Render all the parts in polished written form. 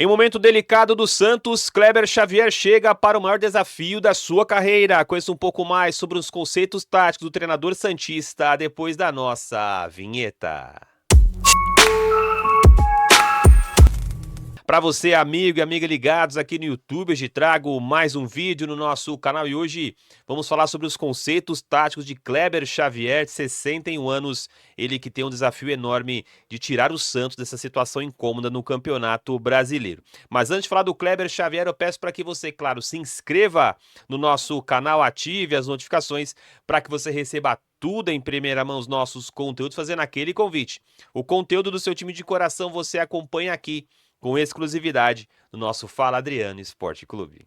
Em momento delicado do Santos, Kleber Xavier chega para o maior desafio da sua carreira. Conheça um pouco mais sobre os conceitos táticos do treinador santista depois da nossa vinheta. Para você, amigo e amiga ligados aqui no YouTube, hoje trago mais um vídeo no nosso canal e hoje vamos falar sobre os conceitos táticos de Kleber Xavier, de 61 anos, ele que tem um desafio enorme de tirar o Santos dessa situação incômoda no Campeonato Brasileiro. Mas antes de falar do Kleber Xavier, eu peço para que você, claro, se inscreva no nosso canal, ative as notificações para que você receba tudo em primeira mão os nossos conteúdos, fazendo aquele convite. O conteúdo do seu time de coração você acompanha aqui, com exclusividade no nosso Fala Adriano Esporte Clube.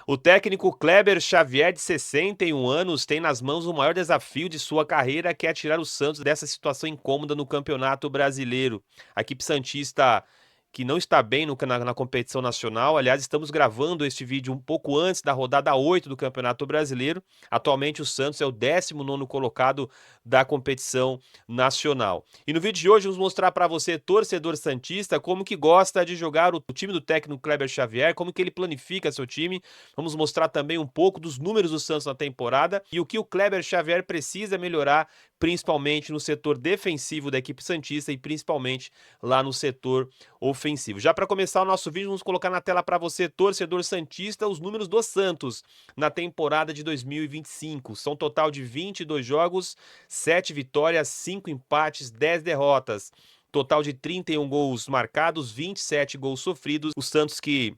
O técnico Kleber Xavier, de 61 anos, tem nas mãos o maior desafio de sua carreira, que é tirar o Santos dessa situação incômoda no Campeonato Brasileiro. A equipe santista que não está bem na competição nacional. Aliás, estamos gravando este vídeo um pouco antes da rodada 8 do Campeonato Brasileiro. Atualmente o Santos é o 19º colocado da competição nacional. E no vídeo de hoje vamos mostrar para você, torcedor santista, como que gosta de jogar o time do técnico Kleber Xavier, como que ele planifica seu time. Vamos mostrar também um pouco dos números do Santos na temporada e o que o Kleber Xavier precisa melhorar, principalmente no setor defensivo da equipe santista e principalmente lá no setor ofensivo. Já para começar o nosso vídeo, vamos colocar na tela para você, torcedor santista, os números do Santos na temporada de 2025. São um total de 22 jogos, 7 vitórias, 5 empates, 10 derrotas. Total de 31 gols marcados, 27 gols sofridos. O Santos que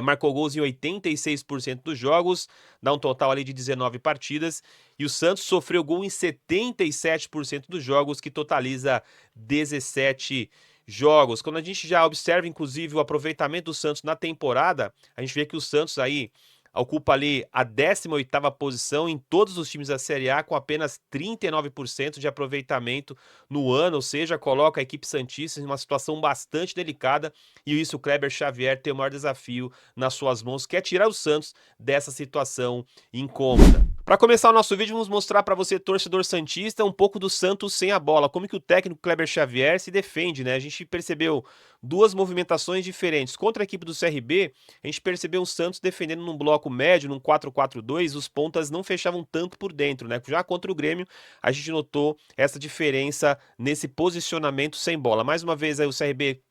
marcou gols em 86% dos jogos, dá um total ali de 19 partidas, e o Santos sofreu gol em 77% dos jogos, que totaliza 17 jogos. Quando a gente já observa, inclusive, o aproveitamento do Santos na temporada, a gente vê que o Santos aí ocupa ali a 18ª posição em todos os times da Série A, com apenas 39% de aproveitamento no ano, ou seja, coloca a equipe santista em uma situação bastante delicada, e isso o Kleber Xavier tem o maior desafio nas suas mãos, que é tirar o Santos dessa situação incômoda. Para começar o nosso vídeo, vamos mostrar para você, torcedor santista, um pouco do Santos sem a bola, como que o técnico Kleber Xavier se defende, né? A gente percebeu duas movimentações diferentes. Contra a equipe do CRB, a gente percebeu o Santos defendendo num bloco médio, num 4-4-2, os pontas não fechavam tanto por dentro, né? Já contra o Grêmio, a gente notou essa diferença nesse posicionamento sem bola. Mais uma vez aí o CRB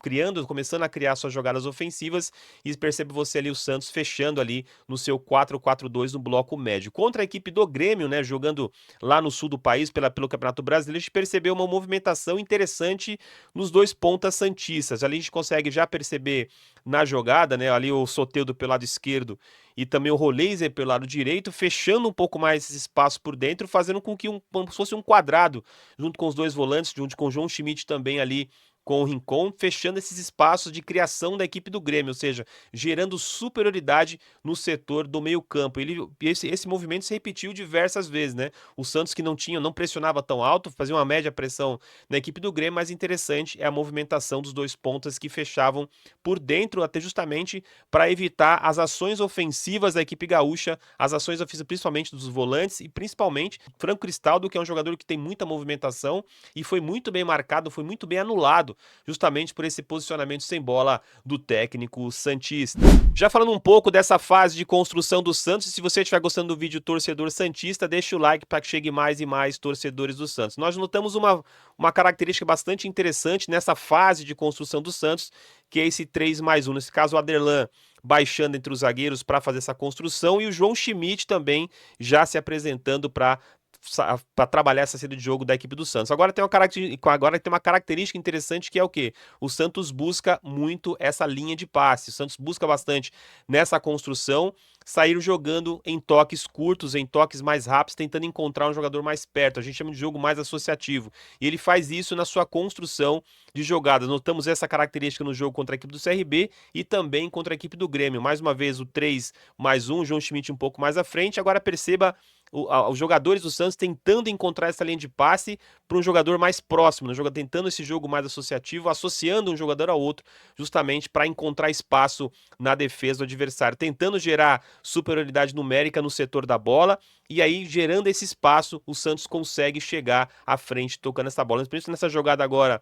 começando a criar suas jogadas ofensivas, e percebe você ali o Santos fechando ali no seu 4-4-2 no bloco médio. Contra a equipe do Grêmio, né, jogando lá no sul do país pelo Campeonato Brasileiro, a gente percebeu uma movimentação interessante nos dois pontas santistas. Ali a gente consegue já perceber na jogada, né, ali o Soteldo pelo lado esquerdo e também o Roleiser pelo lado direito, fechando um pouco mais esse espaço por dentro, fazendo com que como se fosse um quadrado, junto com os dois volantes, junto com o João Schmidt também ali com o Rincon, fechando esses espaços de criação da equipe do Grêmio, ou seja, gerando superioridade no setor do meio-campo. Esse movimento se repetiu diversas vezes, né? O Santos, que não pressionava tão alto, fazia uma média pressão na equipe do Grêmio, mas interessante é a movimentação dos dois pontas que fechavam por dentro, até justamente para evitar as ações ofensivas da equipe gaúcha, as ações ofensivas principalmente dos volantes e principalmente Franco Cristaldo, que é um jogador que tem muita movimentação e foi muito bem marcado, foi muito bem anulado, justamente por esse posicionamento sem bola do técnico santista. Já falando um pouco dessa fase de construção do Santos, se você estiver gostando do vídeo, torcedor santista, deixa o like para que chegue mais e mais torcedores do Santos. Nós notamos uma característica bastante interessante nessa fase de construção do Santos, que é esse 3+1, nesse caso o Aderlan baixando entre os zagueiros para fazer essa construção, e o João Schmidt também já se apresentando para trabalhar essa saída de jogo da equipe do Santos. Agora tem uma característica interessante, que é o quê? O Santos busca muito essa linha de passe. O Santos busca bastante nessa construção sair jogando em toques curtos, em toques mais rápidos, tentando encontrar um jogador mais perto. A gente chama de jogo mais associativo. E ele faz isso na sua construção de jogadas. Notamos essa característica no jogo contra a equipe do CRB e também contra a equipe do Grêmio. Mais uma vez o 3+1, João Schmidt um pouco mais à frente. Agora perceba os jogadores do Santos tentando encontrar essa linha de passe para um jogador mais próximo, né? Tentando esse jogo mais associativo, associando um jogador ao outro, justamente para encontrar espaço na defesa do adversário, tentando gerar superioridade numérica no setor da bola e aí gerando esse espaço, o Santos consegue chegar à frente tocando essa bola. Principalmente nessa jogada agora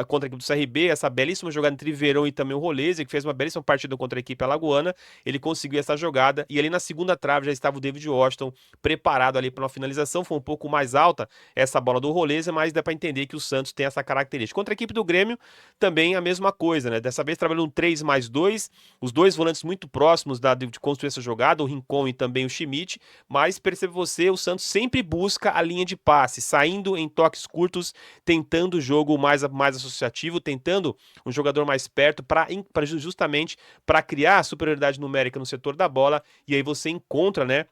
contra a equipe do CRB, essa belíssima jogada entre Verón e também o Roleze, que fez uma belíssima partida contra a equipe alagoana, ele conseguiu essa jogada, e ali na segunda trave já estava o David Washington preparado ali para uma finalização, foi um pouco mais alta essa bola do Roleze, mas dá para entender que o Santos tem essa característica. Contra a equipe do Grêmio, também a mesma coisa, né? Dessa vez trabalhando um 3+2, os dois volantes muito próximos de construir essa jogada, o Rincon e também o Schmidt, mas percebe você, o Santos sempre busca a linha de passe, saindo em toques curtos, tentando o jogo mais associativo, tentando um jogador mais perto, justamente para criar a superioridade numérica no setor da bola, e aí você encontra, né,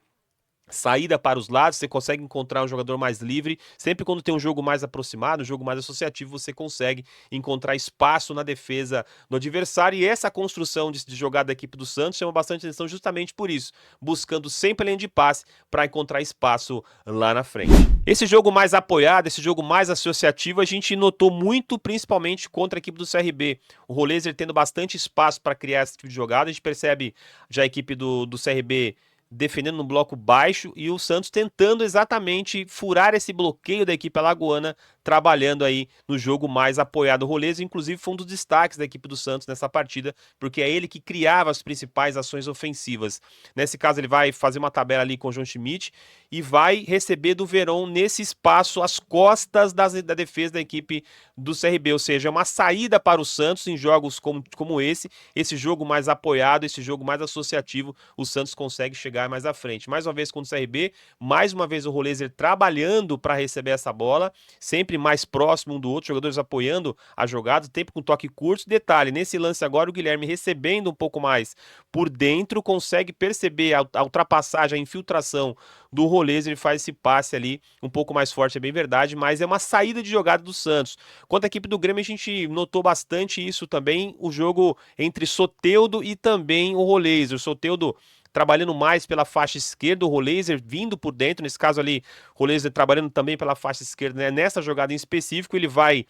saída para os lados, você consegue encontrar um jogador mais livre. Sempre quando tem um jogo mais aproximado, um jogo mais associativo, você consegue encontrar espaço na defesa do adversário, e essa construção de jogada da equipe do Santos chama bastante atenção justamente por isso, buscando sempre a linha de passe para encontrar espaço lá na frente. Esse jogo mais apoiado, esse jogo mais associativo, a gente notou muito, principalmente contra a equipe do CRB. O Roleze tendo bastante espaço para criar esse tipo de jogada, a gente percebe já a equipe do CRB defendendo no bloco baixo e o Santos tentando exatamente furar esse bloqueio da equipe alagoana, trabalhando aí no jogo mais apoiado. O Roleze, inclusive, foi um dos destaques da equipe do Santos nessa partida, porque é ele que criava as principais ações ofensivas. Nesse caso, ele vai fazer uma tabela ali com o João Schmidt e vai receber do Verón nesse espaço às costas da defesa da equipe do CRB, ou seja, é uma saída para o Santos em jogos como esse jogo mais apoiado, esse jogo mais associativo, o Santos consegue chegar mais à frente. Mais uma vez contra o CRB, mais uma vez o Roleze trabalhando para receber essa bola, sempre mais próximo um do outro, jogadores apoiando a jogada, tempo com toque curto. Detalhe, nesse lance agora o Guilherme recebendo um pouco mais por dentro, consegue perceber a ultrapassagem, a infiltração do Roleze, ele faz esse passe ali um pouco mais forte, é bem verdade, mas é uma saída de jogada do Santos. Quanto à equipe do Grêmio, a gente notou bastante isso também, o jogo entre Soteldo e também o Roleze. O Soteldo trabalhando mais pela faixa esquerda, o Roleze vindo por dentro, nesse caso ali, o Roleze trabalhando também pela faixa esquerda, né? Nessa jogada em específico, ele vai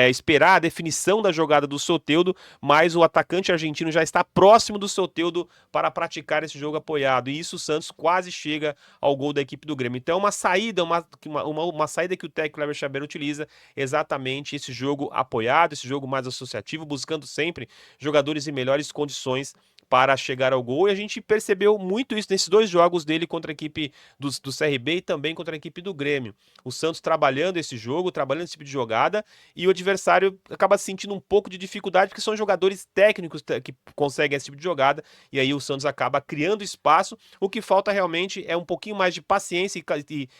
esperar a definição da jogada do Soteldo, mas o atacante argentino já está próximo do Soteldo para praticar esse jogo apoiado, e isso o Santos quase chega ao gol da equipe do Grêmio. Então é uma saída, uma saída que o técnico Kleber Xavier utiliza, exatamente esse jogo apoiado, esse jogo mais associativo, buscando sempre jogadores em melhores condições para chegar ao gol, e a gente percebeu muito isso nesses dois jogos dele contra a equipe do CRB e também contra a equipe do Grêmio. O Santos trabalhando esse jogo, trabalhando esse tipo de jogada, e o adversário acaba sentindo um pouco de dificuldade, porque são jogadores técnicos que conseguem esse tipo de jogada, e aí o Santos acaba criando espaço. O que falta realmente é um pouquinho mais de paciência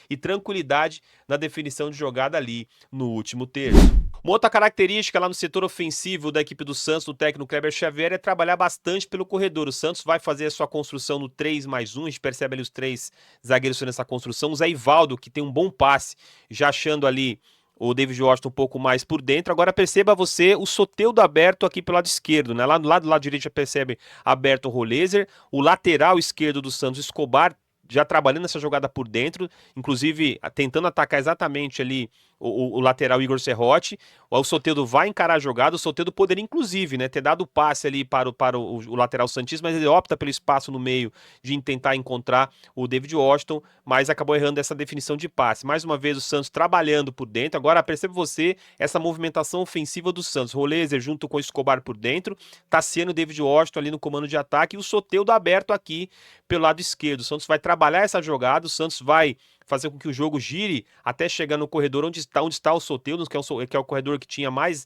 e tranquilidade na definição de jogada ali no último terço. Uma outra característica lá no setor ofensivo da equipe do Santos, do técnico Kleber Xavier, é trabalhar bastante pelo corredor. O Santos vai fazer a sua construção no 3+1, a gente percebe ali os três zagueiros nessa construção. O Zé Ivaldo, que tem um bom passe, já achando ali o David Washington um pouco mais por dentro. Agora perceba você o Soteldo aberto aqui pelo lado esquerdo, né? Lá do lado direito já percebe aberto o Roleze, o lateral esquerdo do Santos, Escobar, já trabalhando nessa jogada por dentro, inclusive tentando atacar exatamente ali o lateral Igor Serrote. O Soteldo vai encarar a jogada, o Soteldo poderia inclusive, né, ter dado o passe ali para o lateral santista, mas ele opta pelo espaço no meio de tentar encontrar o David Washington, mas acabou errando essa definição de passe. Mais uma vez o Santos trabalhando por dentro. Agora percebe você essa movimentação ofensiva do Santos, Roleze junto com o Escobar por dentro, Tassiano e David Washington ali no comando de ataque, e o Soteldo aberto aqui pelo lado esquerdo. O Santos vai trabalhar essa jogada, o Santos vai fazer com que o jogo gire até chegar no corredor onde está o Soteldo, que é o corredor que tinha mais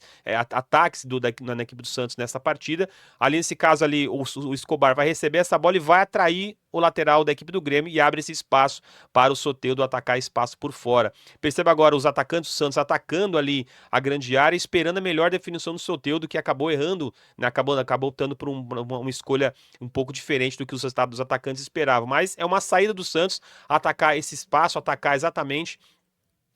ataques na equipe do Santos nessa partida. Ali nesse caso ali, o Escobar vai receber essa bola e vai atrair o lateral da equipe do Grêmio e abre esse espaço para o Soteldo atacar espaço por fora. Perceba agora os atacantes do Santos atacando ali a grande área, esperando a melhor definição do Soteldo, que acabou errando, né, acabou optando por uma escolha um pouco diferente do que os atacantes esperavam. Mas é uma saída do Santos atacar esse espaço, atacar exatamente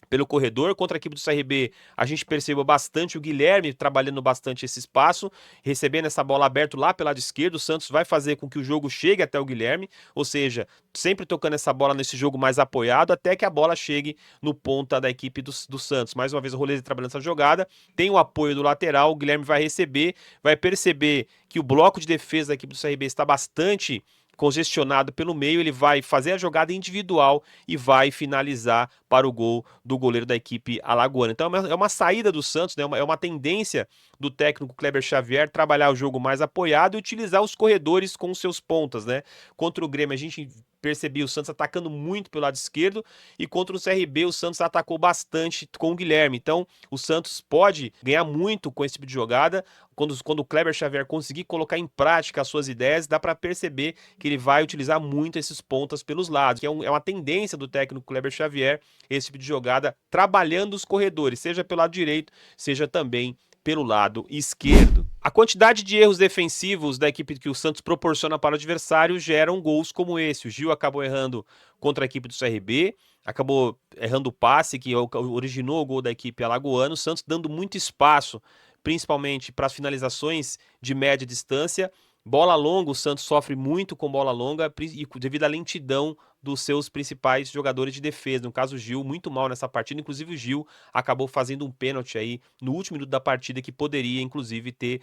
pelo corredor. Contra a equipe do CRB, a gente percebeu bastante o Guilherme trabalhando bastante esse espaço, recebendo essa bola aberta lá pelo lado esquerdo. O Santos vai fazer com que o jogo chegue até o Guilherme, ou seja, sempre tocando essa bola nesse jogo mais apoiado, até que a bola chegue no ponta da equipe do Santos. Mais uma vez o Roleze trabalhando essa jogada, tem o apoio do lateral, o Guilherme vai receber, vai perceber que o bloco de defesa da equipe do CRB está bastante congestionado pelo meio, ele vai fazer a jogada individual e vai finalizar para o gol do goleiro da equipe alagoana. Então é uma saída do Santos, né? É uma tendência do técnico Kleber Xavier trabalhar o jogo mais apoiado e utilizar os corredores com seus pontas, né? Contra o Grêmio a gente percebia o Santos atacando muito pelo lado esquerdo e contra o CRB o Santos atacou bastante com o Guilherme. Então o Santos pode ganhar muito com esse tipo de jogada. Quando o Kleber Xavier conseguir colocar em prática as suas ideias, dá para perceber que ele vai utilizar muito esses pontas pelos lados, que é uma tendência do técnico Kleber Xavier, esse tipo de jogada, trabalhando os corredores, seja pelo lado direito, seja também pelo lado esquerdo. A quantidade de erros defensivos da equipe que o Santos proporciona para o adversário geram gols como esse. O Gil acabou errando contra a equipe do CRB, acabou errando o passe que originou o gol da equipe alagoana, o Santos dando muito espaço, principalmente para as finalizações de média distância. Bola longa, o Santos sofre muito com bola longa devido à lentidão dos seus principais jogadores de defesa. No caso, o Gil, muito mal nessa partida. Inclusive, o Gil acabou fazendo um pênalti aí no último minuto da partida que poderia, inclusive, ter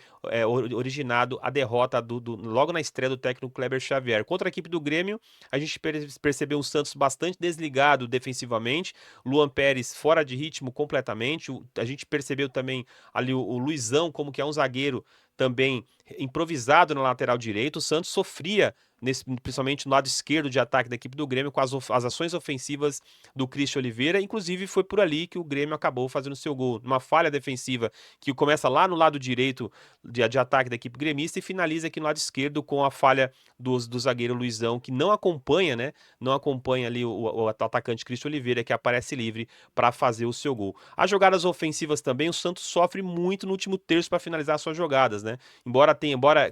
originado a derrota logo na estreia do técnico Kleber Xavier. Contra a equipe do Grêmio, a gente percebeu um Santos bastante desligado defensivamente. Luan Pérez fora de ritmo completamente. A gente percebeu também ali o Luizão, como que é um zagueiro também improvisado na lateral direita. O Santos sofria, principalmente no lado esquerdo de ataque da equipe do Grêmio, com as ações ofensivas do Christian Oliveira. Inclusive, foi por ali que o Grêmio acabou fazendo seu gol. Uma falha defensiva que começa lá no lado direito de ataque da equipe gremista e finaliza aqui no lado esquerdo com a falha do zagueiro Luizão, que não acompanha, né? Não acompanha ali o atacante Christian Oliveira, que aparece livre para fazer o seu gol. As jogadas ofensivas também, o Santos sofre muito no último terço para finalizar suas jogadas, né? Embora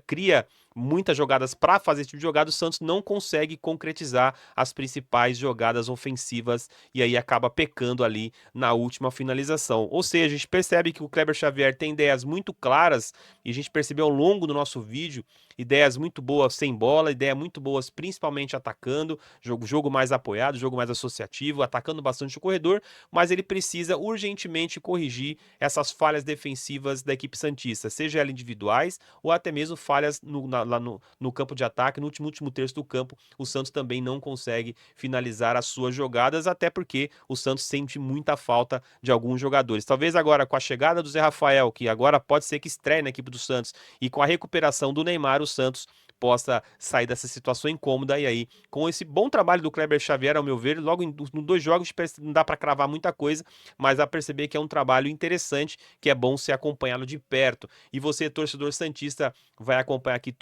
cria muitas jogadas para fazer esse tipo de jogada, o Santos não consegue concretizar as principais jogadas ofensivas e aí acaba pecando ali na última finalização. Ou seja, a gente percebe que o Kleber Xavier tem ideias muito claras e a gente percebeu ao longo do nosso vídeo ideias muito boas sem bola, ideias muito boas principalmente atacando, jogo mais apoiado, jogo mais associativo, atacando bastante o corredor, mas ele precisa urgentemente corrigir essas falhas defensivas da equipe santista, seja elas individuais ou até mesmo falhas lá no campo de ataque, no último terço do campo, o Santos também não consegue finalizar as suas jogadas, até porque o Santos sente muita falta de alguns jogadores. Talvez agora com a chegada do Zé Rafael, que agora pode ser que estreie na equipe do Santos, e com a recuperação do Neymar, o Santos possa sair dessa situação incômoda. E aí, com esse bom trabalho do Kleber Xavier, ao meu ver, logo em 2 jogos não dá para cravar muita coisa, mas dá para perceber que é um trabalho interessante, que é bom ser acompanhado de perto. E você, torcedor santista, vai acompanhar aqui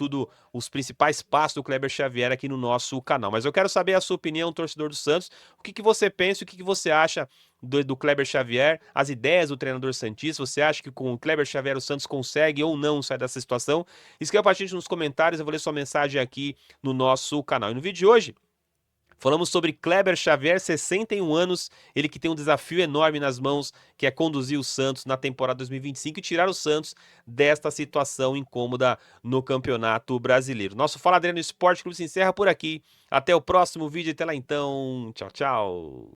os principais passos do Kleber Xavier aqui no nosso canal. Mas eu quero saber a sua opinião, torcedor do Santos, o que você pensa, o que você acha do Kleber Xavier, as ideias do treinador santista. Você acha que com o Kleber Xavier o Santos consegue ou não sair dessa situação? Escreva pra gente nos comentários, eu vou ler sua mensagem aqui no nosso canal. E no vídeo de hoje, falamos sobre Kleber Xavier, 61 anos, ele que tem um desafio enorme nas mãos, que é conduzir o Santos na temporada 2025 e tirar o Santos desta situação incômoda no Campeonato Brasileiro. Nosso Fala Adriano Esporte Clube se encerra por aqui. Até o próximo vídeo, até lá então. Tchau, tchau.